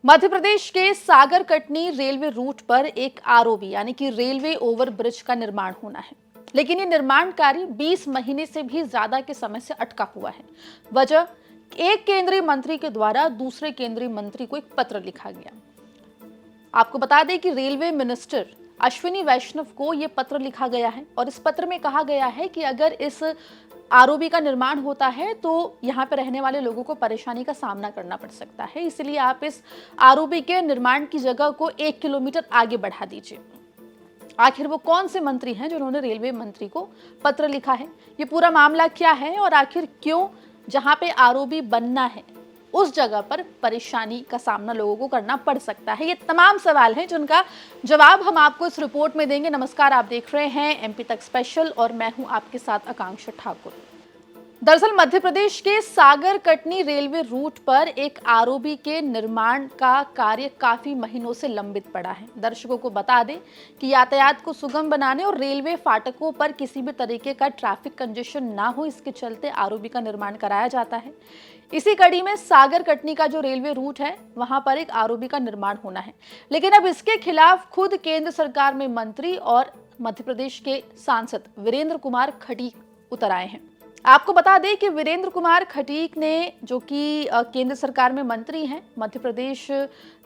मध्य प्रदेश के Sagar Katni railway route पर एक आरओबी यानी कि रेलवे ओवरब्रिज का निर्माण होना है। लेकिन ये निर्माण कार्य 20 महीने से भी ज्यादा के समय से अटका हुआ है। वजह, एक केंद्रीय मंत्री के द्वारा दूसरे केंद्रीय मंत्री को एक पत्र लिखा गया। आपको बता दें कि रेलवे मिनिस्टर अश्विनी वैष्णव को यह पत्र लिखा गया है और इस पत्र में कहा गया है कि अगर इस आरओबी का निर्माण होता है तो यहाँ पे रहने वाले लोगों को परेशानी का सामना करना पड़ सकता है, इसलिए आप इस आरओबी के निर्माण की जगह को 1 किलोमीटर आगे बढ़ा दीजिए। आखिर वो कौन से मंत्री हैं जिन्होंने रेलवे मंत्री को पत्र लिखा है, ये पूरा मामला क्या है और आखिर क्यों जहां पे आरओबी बनना है उस जगह पर परेशानी का सामना लोगों को करना पड़ सकता है, ये तमाम सवाल हैं जिनका जवाब हम आपको इस रिपोर्ट में देंगे। नमस्कार, आप देख रहे हैं एमपी तक स्पेशल और मैं हूं आपके साथ आकांक्षा ठाकुर। दरअसल मध्य प्रदेश के सागर कटनी रेलवे रूट पर एक आरओबी के निर्माण का कार्य काफी महीनों से लंबित पड़ा है। दर्शकों को बता दें कि यातायात को सुगम बनाने और रेलवे फाटकों पर किसी भी तरीके का ट्रैफिक कंजेशन ना हो, इसके चलते आरओबी का निर्माण कराया जाता है। इसी कड़ी में सागर कटनी का जो रेलवे रूट है वहां पर एक आरओबी का निर्माण होना है, लेकिन अब इसके खिलाफ खुद केंद्र सरकार में मंत्री और मध्य प्रदेश के सांसद वीरेंद्र कुमार खटीक उतर आए हैं। आपको बता दें कि वीरेंद्र कुमार खटीक ने, जो कि केंद्र सरकार में मंत्री हैं, मध्य प्रदेश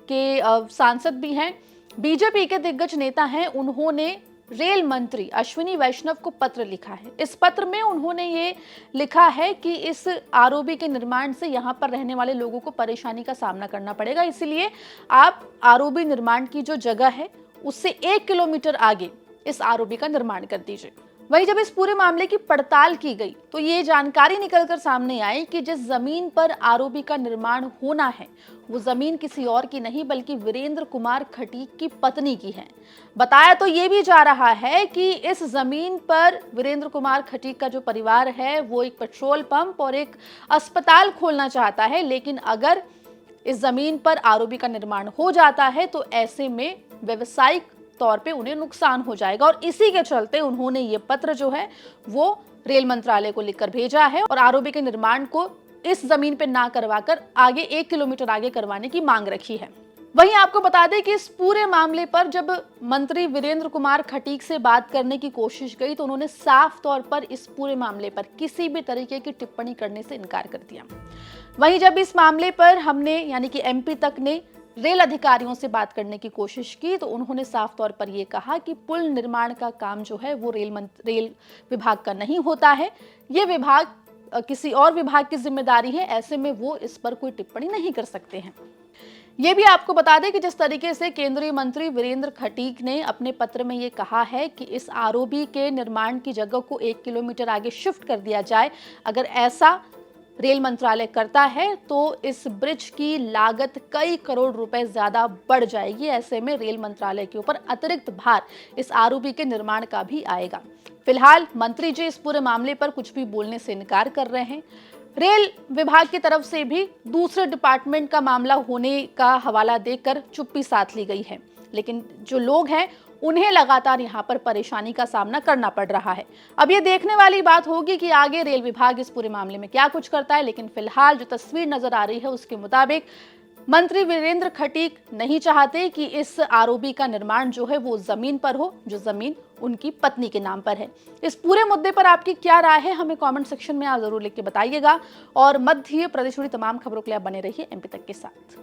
के सांसद भी हैं, बीजेपी के दिग्गज नेता हैं, उन्होंने रेल मंत्री अश्विनी वैष्णव को पत्र लिखा है। इस पत्र में उन्होंने ये लिखा है कि इस आरओबी के निर्माण से यहाँ पर रहने वाले लोगों को परेशानी का सामना करना पड़ेगा, इसलिए आप आरओबी निर्माण की जो जगह है उससे 1 किलोमीटर आगे इस आरओबी का निर्माण कर दीजिए। वहीं जब इस पूरे मामले की पड़ताल की गई तो ये जानकारी निकलकर सामने आई कि जिस जमीन पर आरओबी का निर्माण होना है वो जमीन किसी और की नहीं बल्कि वीरेंद्र कुमार खटीक की पत्नी की है। बताया तो ये भी जा रहा है कि इस जमीन पर वीरेंद्र कुमार खटीक का जो परिवार है वो एक पेट्रोल पंप और एक अस्पताल खोलना चाहता है, लेकिन अगर इस जमीन पर आरओबी का निर्माण हो जाता है तो ऐसे में व्यवसायिक तौर पे उन्हें नुकसान हो जाएगा और इसी के चलते उन्होंने ये पत्र जो है वो रेल मंत्रालय को लिखकर भेजा है और आरओबी के निर्माण को इस जमीन पे ना करवाकर आगे 1 किलोमीटर आगे करवाने की मांग रखी है। वहीं आपको बता दें कि इस पूरे मामले पर जब मंत्री वीरेंद्र कुमार खटीक से बात करने की कोशिश गई तो उन्होंने साफ तौर पर इस पूरे मामले पर किसी भी तरीके की टिप्पणी करने से इनकार कर दिया। वहीं जब इस मामले पर हमने यानी कि एमपी तक ने रेल अधिकारियों से बात करने की कोशिश की तो उन्होंने साफ तौर पर यह कहा कि पुल निर्माण का काम जो है वो रेल विभाग का नहीं होता है, ये विभाग किसी और विभाग की जिम्मेदारी है, ऐसे में वो इस पर कोई टिप्पणी नहीं कर सकते हैं। ये भी आपको बता दें कि जिस तरीके से केंद्रीय मंत्री वीरेंद्र खटीक ने अपने पत्र में ये कहा है कि इस आरओबी के निर्माण की जगह को 1 किलोमीटर आगे शिफ्ट कर दिया जाए, अगर ऐसा रेल मंत्रालय करता है तो इस ब्रिज की लागत कई करोड़ रुपए ज्यादा बढ़ जाएगी। ऐसे में रेल मंत्रालय के ऊपर अतिरिक्त भार इस आरओबी के निर्माण का भी आएगा। फिलहाल मंत्री जी इस पूरे मामले पर कुछ भी बोलने से इनकार कर रहे हैं। रेल विभाग की तरफ से भी दूसरे डिपार्टमेंट का मामला होने का हवाला देकर चुप्पी साध ली गई है, लेकिन जो लोग हैं उन्हें लगातार यहाँ पर परेशानी का सामना करना पड़ रहा है। अब ये देखने वाली बात होगी कि आगे रेल विभाग इस पूरे मामले में क्या कुछ करता है, लेकिन फिलहाल जो तस्वीर नजर आ रही है उसके मुताबिक मंत्री वीरेंद्र खटीक नहीं चाहते कि इस आरओबी का निर्माण जो है वो जमीन पर हो, जो जमीन उनकी पत्नी के नाम पर है। इस पूरे मुद्दे पर आपकी क्या राय है, हमें कमेंट सेक्शन में आप जरूर लिख के बताइएगा और मध्य प्रदेश जुड़ी तमाम खबरों के लिए आप बने रहिए एमपी तक के साथ।